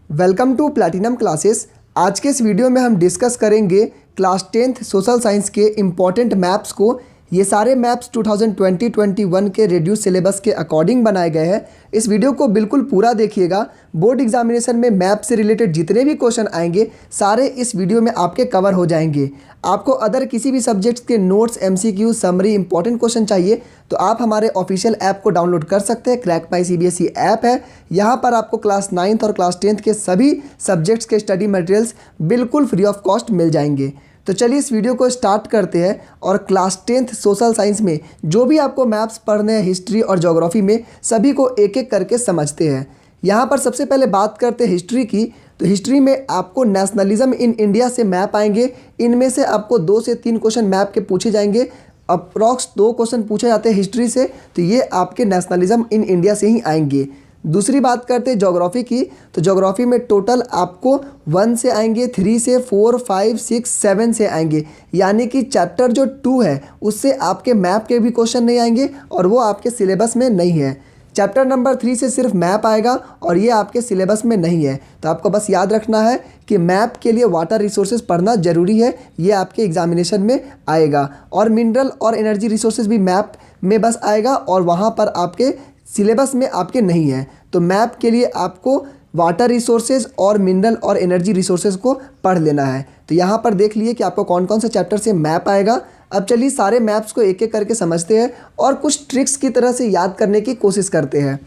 Welcome to platinum classes. आज के इस वीडियो में हम डिस्कस करेंगे क्लास 10th सोशल साइंस के इम्पॉर्टेंट मैप्स को। ये सारे मैप्स 2020-21 के रिड्यूस सिलेबस के अकॉर्डिंग बनाए गए हैं। इस वीडियो को बिल्कुल पूरा देखिएगा। बोर्ड एग्जामिनेशन में मैप से रिलेटेड जितने भी क्वेश्चन आएंगे सारे इस वीडियो में आपके कवर हो जाएंगे। आपको अदर किसी भी सब्जेक्ट्स के notes, MCQ, summary, important question चाहिए तो आप हमारे ऑफिशियल ऐप को डाउनलोड कर सकते हैं। क्रैक माई CBSE ऐप है। यहाँ पर आपको क्लास 9th और क्लास 10th के सभी सब्जेक्ट्स के स्टडी मटेरियल्स बिल्कुल फ्री ऑफ कॉस्ट मिल जाएंगे। तो चलिए इस वीडियो को स्टार्ट करते हैं और क्लास 10th सोशल साइंस में जो भी आपको मैप्स पढ़ने हैं, हिस्ट्री और ज्योग्राफी में, सभी को एक एक करके समझते हैं। यहाँ पर सबसे पहले बात करते हैं हिस्ट्री की। तो हिस्ट्री में आपको नेशनलिज्म इन इंडिया से मैप आएंगे। इनमें से आपको 2 से 3 क्वेश्चन मैप के पूछे जाएंगे। अप्रॉक्स 2 क्वेश्चन पूछे जाते हैं हिस्ट्री से, तो ये आपके नेशनलिज्म इन इंडिया से ही आएंगे। दूसरी बात करते हैं ज्योग्राफी की। तो ज्योग्राफी में टोटल आपको 1 से आएंगे, 3 से, 4, 5, 6, 7 से आएंगे। यानी कि चैप्टर जो 2 है उससे आपके मैप के भी क्वेश्चन नहीं आएंगे और वो आपके सिलेबस में नहीं है। चैप्टर नंबर 3 से सिर्फ मैप आएगा और ये आपके सिलेबस में नहीं है। तो आपको बस याद रखना है कि मैप के लिए वाटर रिसोर्सेज पढ़ना ज़रूरी है, ये आपके एग्जामिनेशन में आएगा। और मिनरल और एनर्जी रिसोर्सेज भी मैप में बस आएगा और वहाँ पर आपके सिलेबस में आपके नहीं है। तो मैप के लिए आपको वाटर रिसोर्सेज और मिनरल और एनर्जी रिसोर्सेज को पढ़ लेना है। तो यहाँ पर देख लिए कि आपको कौन कौन से चैप्टर से मैप आएगा। अब चलिए सारे मैप्स को एक एक करके समझते हैं और कुछ ट्रिक्स की तरह से याद करने की कोशिश करते हैं।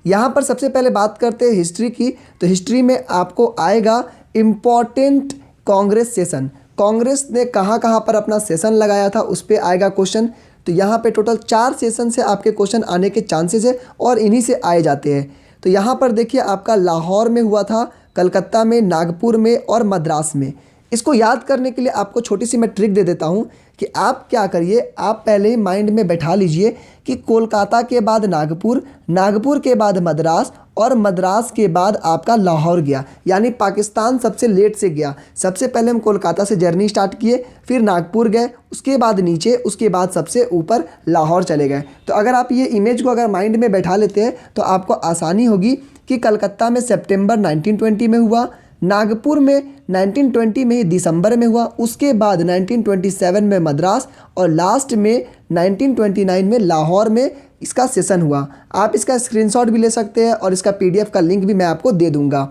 यहाँ पर सबसे पहले बात करते हैं हिस्ट्री की। तो हिस्ट्री में आपको आएगा इम्पॉर्टेंट कांग्रेस सेशन। कांग्रेस ने कहाँ कहाँ पर अपना सेशन लगाया था उस पर आएगा क्वेश्चन। तो यहाँ पे टोटल 4 सेशन से आपके क्वेश्चन आने के चांसेस है और इन्हीं से आए जाते हैं। तो यहाँ पर देखिए आपका लाहौर में हुआ था, कलकत्ता में, नागपुर में और मद्रास में। इसको याद करने के लिए आपको छोटी सी मैं ट्रिक दे देता हूँ कि आप क्या करिए, आप पहले ही माइंड में बैठा लीजिए कि कोलकाता के बाद नागपुर, नागपुर के बाद मद्रास और मद्रास के बाद आपका लाहौर गया। यानी पाकिस्तान सबसे लेट से गया। सबसे पहले हम कोलकाता से जर्नी स्टार्ट किए, फिर नागपुर गए, उसके बाद नीचे, उसके बाद सबसे ऊपर लाहौर चले गए। तो अगर आप ये इमेज को अगर माइंड में बैठा लेते हैं तो आपको आसानी होगी कि कलकत्ता में सितंबर 1920 में हुआ, नागपुर में 1920 में ही दिसंबर में हुआ, उसके बाद 1927 में मद्रास और लास्ट में 1929 में लाहौर में इसका सेशन हुआ। आप इसका स्क्रीनशॉट भी ले सकते हैं और इसका PDF का लिंक भी मैं आपको दे दूंगा।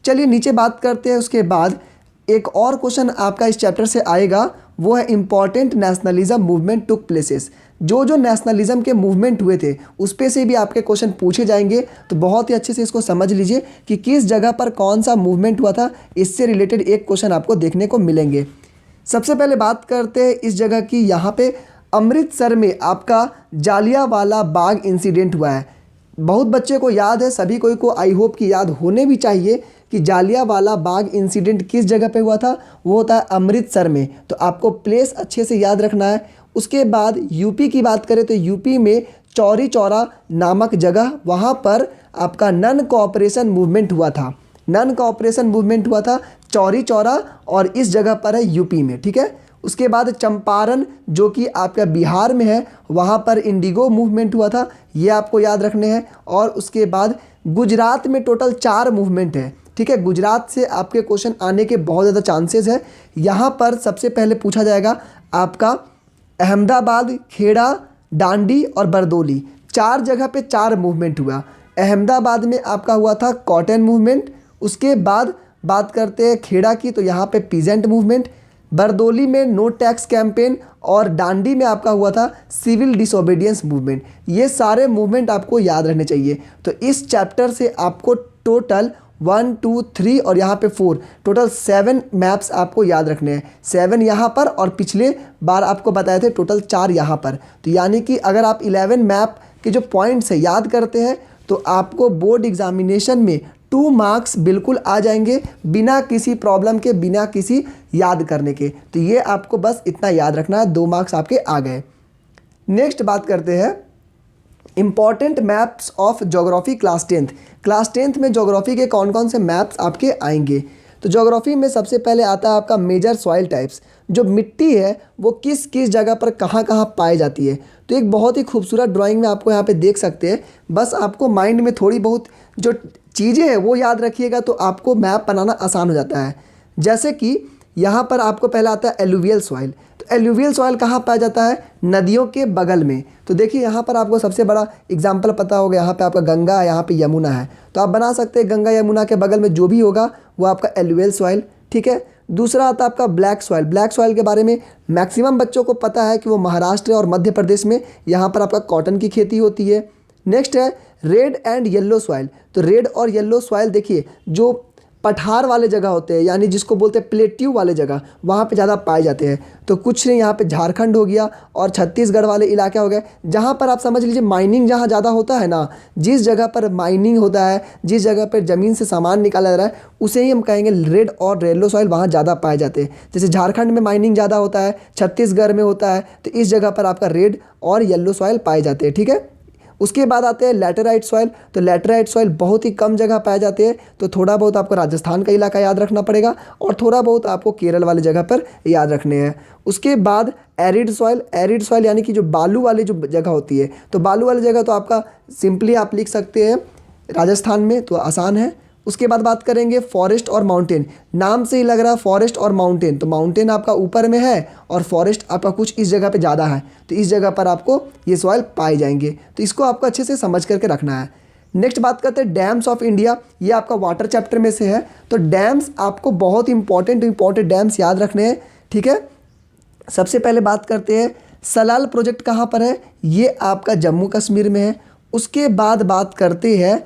चलिए नीचे बात करते हैं। उसके बाद एक और क्वेश्चन आपका इस चैप्टर से आएगा, वो है इम्पॉर्टेंट नेशनलिज्म मूवमेंट टुक प्लेसेस। जो नेशनलिज्म के मूवमेंट हुए थे उस पे से भी आपके क्वेश्चन पूछे जाएंगे। तो बहुत ही अच्छे से इसको समझ लीजिए कि किस जगह पर कौन सा मूवमेंट हुआ था। इससे रिलेटेड एक क्वेश्चन आपको देखने को मिलेंगे। सबसे पहले बात करते हैं इस जगह की। यहाँ पे अमृतसर में आपका जालियांवाला बाग इंसिडेंट हुआ है। बहुत बच्चे को याद है, सभी कोई को आई होप कि याद होने भी चाहिए कि जालियांवाला बाग इंसिडेंट किस जगह पे हुआ था। वो होता है अमृतसर में। तो आपको प्लेस अच्छे से याद रखना है। उसके बाद यूपी की बात करें तो यूपी में चौरी चौरा नामक जगह, वहाँ पर आपका नन कोऑपरेशन मूवमेंट हुआ था। नन कोऑपरेशन मूवमेंट हुआ था चौरी चौरा और इस जगह पर है यूपी में, ठीक है। उसके बाद चंपारण जो कि आपका बिहार में है, वहाँ पर इंडिगो मूवमेंट हुआ था, ये आपको याद रखने हैं। और उसके बाद गुजरात में टोटल 4 मूवमेंट है, ठीक है। गुजरात से आपके क्वेश्चन आने के बहुत ज़्यादा चांसेस है। यहाँ पर सबसे पहले पूछा जाएगा आपका अहमदाबाद, खेड़ा, डांडी और बरदौली। 4 जगह पे 4 मूवमेंट हुआ। अहमदाबाद में आपका हुआ था कॉटन मूवमेंट। उसके बाद बात करते हैं खेड़ा की, तो यहाँ पे पीजेंट मूवमेंट। बरदौली में नो टैक्स कैंपेन और डांडी में आपका हुआ था सिविल डिसोबीडियंस मूवमेंट। ये सारे मूवमेंट आपको याद रहने चाहिए। तो इस चैप्टर से आपको टोटल 1, 2, 3 और यहाँ पे 4, टोटल 7 मैप्स आपको याद रखने हैं। 7 यहाँ पर और पिछले बार आपको बताए थे टोटल 4 यहाँ पर। तो यानी कि अगर आप 11 मैप के जो पॉइंट्स है याद करते हैं तो आपको बोर्ड एग्जामिनेशन में 2 मार्क्स बिल्कुल आ जाएंगे, बिना किसी प्रॉब्लम के, बिना किसी याद करने के। तो ये आपको बस इतना याद रखना है, 2 मार्क्स आपके आ गए। नेक्स्ट बात करते हैं important maps of geography class 10th। Class 10th में ज्योग्राफी के कौन कौन से मैप्स आपके आएंगे। तो ज्योग्राफी में सबसे पहले आता है आपका मेजर सॉइल टाइप्स। जो मिट्टी है वो किस किस जगह पर कहाँ कहाँ पाई जाती है। तो एक बहुत ही खूबसूरत ड्राइंग में आपको यहाँ पे देख सकते हैं। बस आपको माइंड में थोड़ी बहुत जो चीज़ें हैं वो याद रखिएगा तो आपको मैप बनाना आसान हो जाता है। जैसे कि यहाँ पर आपको पहला आता है एलुवियल सॉइल। तो एलुवियल सॉइल कहाँ पाया जाता है? नदियों के बगल में। तो देखिए यहाँ पर आपको सबसे बड़ा एग्जाम्पल पता होगा, यहाँ पे आपका गंगा है, यहाँ पे यमुना है, तो आप बना सकते हैं गंगा यमुना के बगल में जो भी होगा वो आपका एलुवियल सॉइल। ठीक है। दूसरा आता है आपका ब्लैक सॉइल। ब्लैक सॉइल के बारे में मैक्सिमम बच्चों को पता है कि वो महाराष्ट्र और मध्य प्रदेश में यहाँ पर आपका कॉटन की खेती होती है। नेक्स्ट है रेड एंड येलो सॉइल। तो रेड और येलो सॉइल देखिए जो पठार वाले जगह होते हैं, यानी जिसको बोलते हैं प्लेट्यू वाले जगह, वहाँ पे ज़्यादा पाए जाते हैं। तो कुछ नहीं, यहाँ पे झारखंड हो गया और छत्तीसगढ़ वाले इलाके हो गए, जहाँ पर आप समझ लीजिए माइनिंग जहाँ ज़्यादा होता है ना, जिस जगह पर माइनिंग होता है, जिस जगह पर ज़मीन से सामान निकाला जा रहा है, उसे ही हम कहेंगे रेड और येलो सॉइल, वहाँ ज़्यादा पाए जाते हैं। जैसे झारखंड में माइनिंग ज़्यादा होता है, छत्तीसगढ़ में होता है, तो इस जगह पर आपका रेड और येलो सॉइल पाए जाते हैं। ठीक है। उसके बाद आते हैं लैटेराइट सॉइल। तो लैटेराइट सॉइल बहुत ही कम जगह पाए जाते हैं, तो थोड़ा बहुत आपको राजस्थान का इलाका याद रखना पड़ेगा और थोड़ा बहुत आपको केरल वाली जगह पर याद रखने हैं। उसके बाद एरिड सॉइल। एरिड सॉइल यानी कि जो बालू वाली जो जगह होती है, तो बालू वाली जगह तो आपका सिंपली आप लिख सकते हैं राजस्थान में, तो आसान है। उसके बाद बात करेंगे फॉरेस्ट और माउंटेन। नाम से ही लग रहा है फॉरेस्ट और माउंटेन, तो माउंटेन आपका ऊपर में है और फॉरेस्ट आपका कुछ इस जगह पे ज़्यादा है, तो इस जगह पर आपको ये सॉइल पाए जाएंगे। तो इसको आपको अच्छे से समझ करके रखना है। नेक्स्ट बात करते हैं डैम्स ऑफ इंडिया। ये आपका वाटर चैप्टर में से है, तो डैम्स आपको बहुत इंपॉर्टेंट डैम्स याद रखने हैं। ठीक है। सबसे पहले बात करते हैं सलाल प्रोजेक्ट कहाँ पर है, ये आपका जम्मू कश्मीर में है। उसके बाद बात करते हैं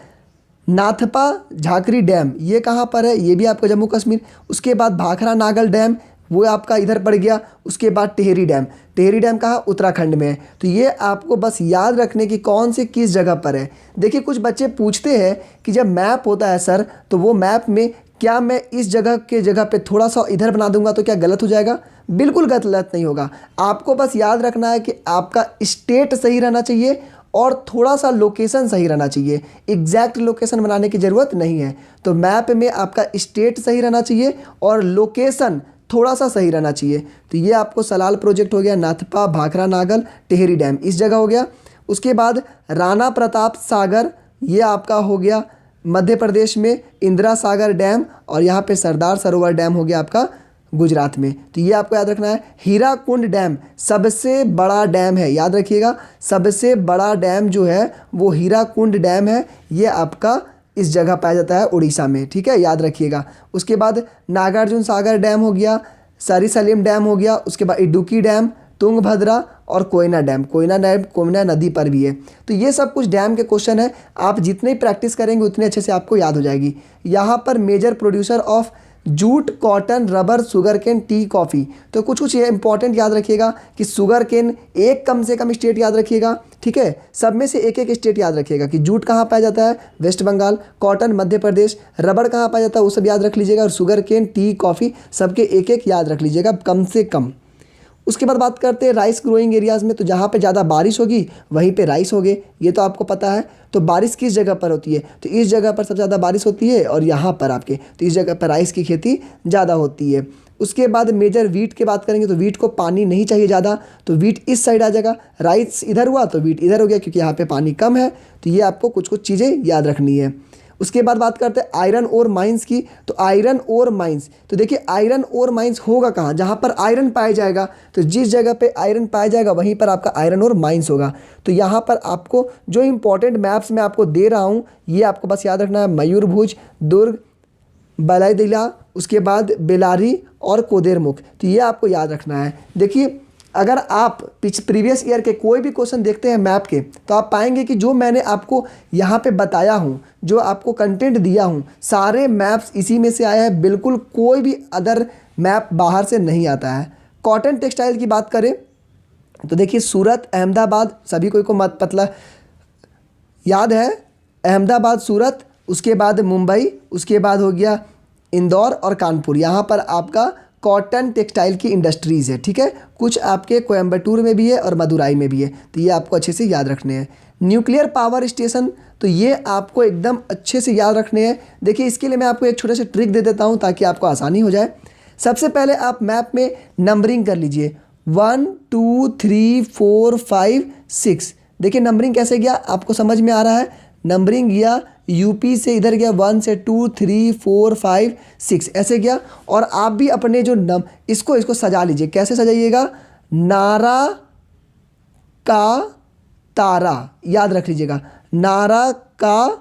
नाथपा झाकरी डैम, ये कहाँ पर है, ये भी आपका जम्मू कश्मीर। उसके बाद भाखरा नागल डैम, वो आपका इधर पड़ गया। उसके बाद टिहरी डैम। टिहरी डैम कहाँ? उत्तराखंड में है। तो ये आपको बस याद रखने की कौन सी किस जगह पर है। देखिए कुछ बच्चे पूछते हैं कि जब मैप होता है सर, तो वो मैप में क्या मैं इस जगह के जगह पे थोड़ा सा इधर बना दूंगा तो क्या गलत हो जाएगा? बिल्कुल गलत नहीं होगा। आपको बस याद रखना है कि आपका स्टेट सही रहना चाहिए और थोड़ा सा लोकेशन सही रहना चाहिए। एग्जैक्ट लोकेशन बनाने की ज़रूरत नहीं है। तो मैप में आपका स्टेट सही रहना चाहिए और लोकेशन थोड़ा सा सही रहना चाहिए। तो ये आपको सलाल प्रोजेक्ट हो गया, नाथपा, भाखरा नागल, टिहरी डैम इस जगह हो गया। उसके बाद राणा प्रताप सागर, ये आपका हो गया मध्य प्रदेश में, इंदिरा सागर डैम, और यहाँ पे सरदार सरोवर डैम हो गया आपका गुजरात में। तो ये आपको याद रखना है। हीराकुंड डैम सबसे बड़ा डैम है, याद रखिएगा, सबसे बड़ा डैम जो है वो हीराकुंड डैम है। ये आपका इस जगह पाया जाता है उड़ीसा में। ठीक है, याद रखिएगा। उसके बाद नागार्जुन सागर डैम हो गया, सरी सलीम डैम हो गया। उसके बाद इडुक्की डैम, तुंगभद्रा और कोयना डैम। कोयना डैम कोयना नदी पर भी है। तो ये सब कुछ डैम के क्वेश्चन है, आप जितने प्रैक्टिस करेंगे उतने अच्छे से आपको याद हो जाएगी। यहाँ पर major producer of jute, cotton, rubber, sugarcane, tea, coffee. तो कुछ ये इंपॉर्टेंट याद रखिएगा कि शुगर केन एक कम से कम स्टेट याद रखिएगा। ठीक है, सब में से एक एक स्टेट याद रखिएगा कि जूट कहाँ पाया जाता है, waste Bengal, cotton Madhya Pradesh, rubber कहाँ पाया जाता है वो सब याद रख लीजिएगा, और शुगर केन, टी, कॉफ़ी सबके एक एक याद रख लीजिएगा कम से कम। उसके बाद बात करते हैं राइस ग्रोइंग एरियाज़ में। तो जहाँ पे ज़्यादा बारिश होगी वहीं पे राइस होगे, ये तो आपको पता है। तो बारिश किस जगह पर होती है, तो इस जगह पर सबसे ज़्यादा बारिश होती है, और यहाँ पर आपके तो इस जगह पर राइस की खेती ज़्यादा होती है। उसके बाद मेजर वीट की बात करेंगे, तो वीट को पानी नहीं चाहिए ज़्यादा, तो वीट इस साइड आ जाएगा। राइस इधर हुआ तो वीट इधर हो गया, क्योंकि यहाँ पे पानी कम है। तो ये आपको कुछ कुछ चीज़ें याद रखनी है। उसके बाद बात करते हैं आयरन ओर माइंस की। तो आयरन ओर माइंस, तो देखिए आयरन ओर माइंस होगा कहाँ, जहाँ पर आयरन पाया जाएगा। तो जिस जगह पे आयरन पाया जाएगा वहीं पर आपका आयरन ओर माइंस होगा। तो यहाँ पर आपको जो इंपॉर्टेंट मैप्स मैं आपको दे रहा हूँ, ये आपको बस याद रखना है। मयूरभंज, दुर्ग, बलाईदिला, उसके बाद बेलारी और कोदेरमुख। तो ये आपको याद रखना है। देखिए अगर आप प्रीवियस ईयर के कोई भी क्वेश्चन देखते हैं मैप के, तो आप पाएंगे कि जो मैंने आपको यहाँ पे बताया हूँ, जो आपको कंटेंट दिया हूँ, सारे मैप्स इसी में से आया है। बिल्कुल कोई भी अदर मैप बाहर से नहीं आता है। कॉटन टेक्सटाइल की बात करें तो देखिए सूरत, अहमदाबाद, सभी को मत मतलब याद है, अहमदाबाद, सूरत, उसके बाद मुंबई, उसके बाद हो गया इंदौर और कानपुर। यहाँ पर आपका कॉटन टेक्सटाइल की इंडस्ट्रीज़ है। ठीक है, कुछ आपके कोयम्बटूर में भी है और मदुराई में भी है। तो ये आपको अच्छे से याद रखने हैं। न्यूक्लियर पावर स्टेशन, तो ये आपको एकदम अच्छे से याद रखने हैं। देखिए इसके लिए मैं आपको एक छोटे से ट्रिक दे देता हूँ ताकि आपको आसानी हो जाए। सबसे पहले आप मैप में नंबरिंग कर लीजिए 1 2 3 4 5 6। देखिए नंबरिंग कैसे गया आपको समझ में आ रहा है। नंबरिंग गया, यूपी से इधर गया 1 से 2 3 4 5 6 ऐसे गया। और आप भी अपने जो इसको सजा लीजिए। कैसे सजाइएगा? नारा का तारा, याद रख लीजिएगा। नारा का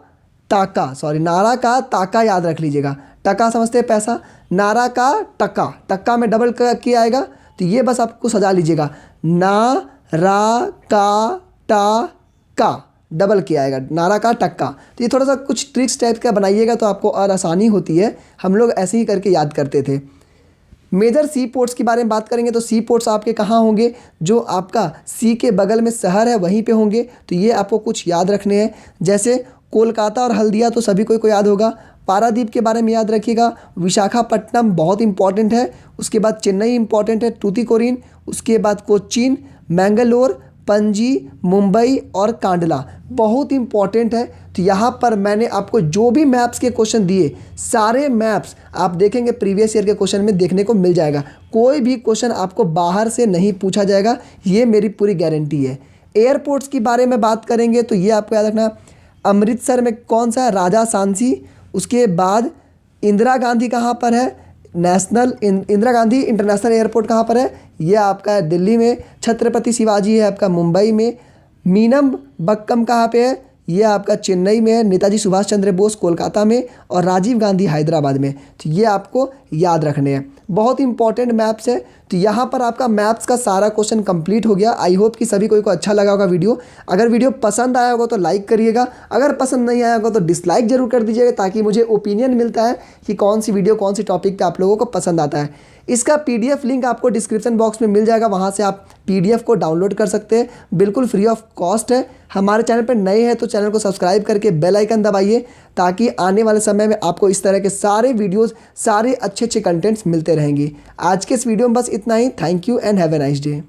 ताका याद रख लीजिएगा। टका समझते हैं पैसा, नारा का टका, टक्का में डबल किया आएगा, तो ये बस आपको सजा लीजिएगा। नारा का टका डबल किया आएगा, नारा का टक्का। तो ये थोड़ा सा कुछ ट्रिक्स टाइप का बनाइएगा तो आपको और आसानी होती है। हम लोग ऐसे ही करके याद करते थे। मेजर सी पोर्ट्स के बारे में बात करेंगे तो सी पोर्ट्स आपके कहाँ होंगे? जो आपका सी के बगल में शहर है वहीं पे होंगे। तो ये आपको कुछ याद रखने हैं, जैसे कोलकाता और हल्दिया तो सभी को याद होगा। पारादीप के बारे में याद रखिएगा। विशाखापट्टनम बहुत इंपॉर्टेंट है। उसके बाद चेन्नई इंपॉर्टेंट है, टूतीकोरिन। उसके बाद कोचीन, मैंगलोर, पणजी, मुंबई और कांडला बहुत इंपॉर्टेंट है। तो यहाँ पर मैंने आपको जो भी मैप्स के क्वेश्चन दिए, सारे मैप्स आप देखेंगे प्रीवियस ईयर के क्वेश्चन में देखने को मिल जाएगा। कोई भी क्वेश्चन आपको बाहर से नहीं पूछा जाएगा, ये मेरी पूरी गारंटी है। एयरपोर्ट्स के बारे में बात करेंगे तो ये आपको याद रखना, अमृतसर में कौन सा है? राजा सांची। उसके बाद इंदिरा गांधी कहाँ पर है? इंदिरा गांधी इंटरनेशनल एयरपोर्ट कहाँ पर है? ये आपका है दिल्ली में। छत्रपति शिवाजी है आपका मुंबई में। मीनम बक्कम कहाँ पे है? ये आपका चेन्नई में है। नेताजी सुभाष चंद्र बोस कोलकाता में, और राजीव गांधी हैदराबाद में। तो ये आपको याद रखने हैं, बहुत इंपॉर्टेंट मैप्स है। तो यहाँ पर आपका मैप्स का सारा क्वेश्चन कंप्लीट हो गया। आई होप कि सभी को अच्छा लगा होगा वीडियो। अगर वीडियो पसंद आया होगा तो लाइक करिएगा, अगर पसंद नहीं आया होगा तो डिसलाइक जरूर कर दीजिएगा, ताकि मुझे ओपिनियन मिलता है कि कौन सी वीडियो कौन सी टॉपिक पे आप लोगों को पसंद आता है। इसका पीडीएफ लिंक आपको डिस्क्रिप्शन बॉक्स में मिल जाएगा, वहाँ से आप पीडीएफ को डाउनलोड कर सकते हैं, बिल्कुल फ्री ऑफ कॉस्ट है। हमारे चैनल पर नए हैं तो चैनल को सब्सक्राइब करके बेल आइकन दबाइए, ताकि आने वाले समय में आपको इस तरह के सारे वीडियोस, सारे अच्छे अच्छे कंटेंट्स मिलते रहेंगे। आज के इस वीडियो में बस इतना ही। Thank you and have a nice day.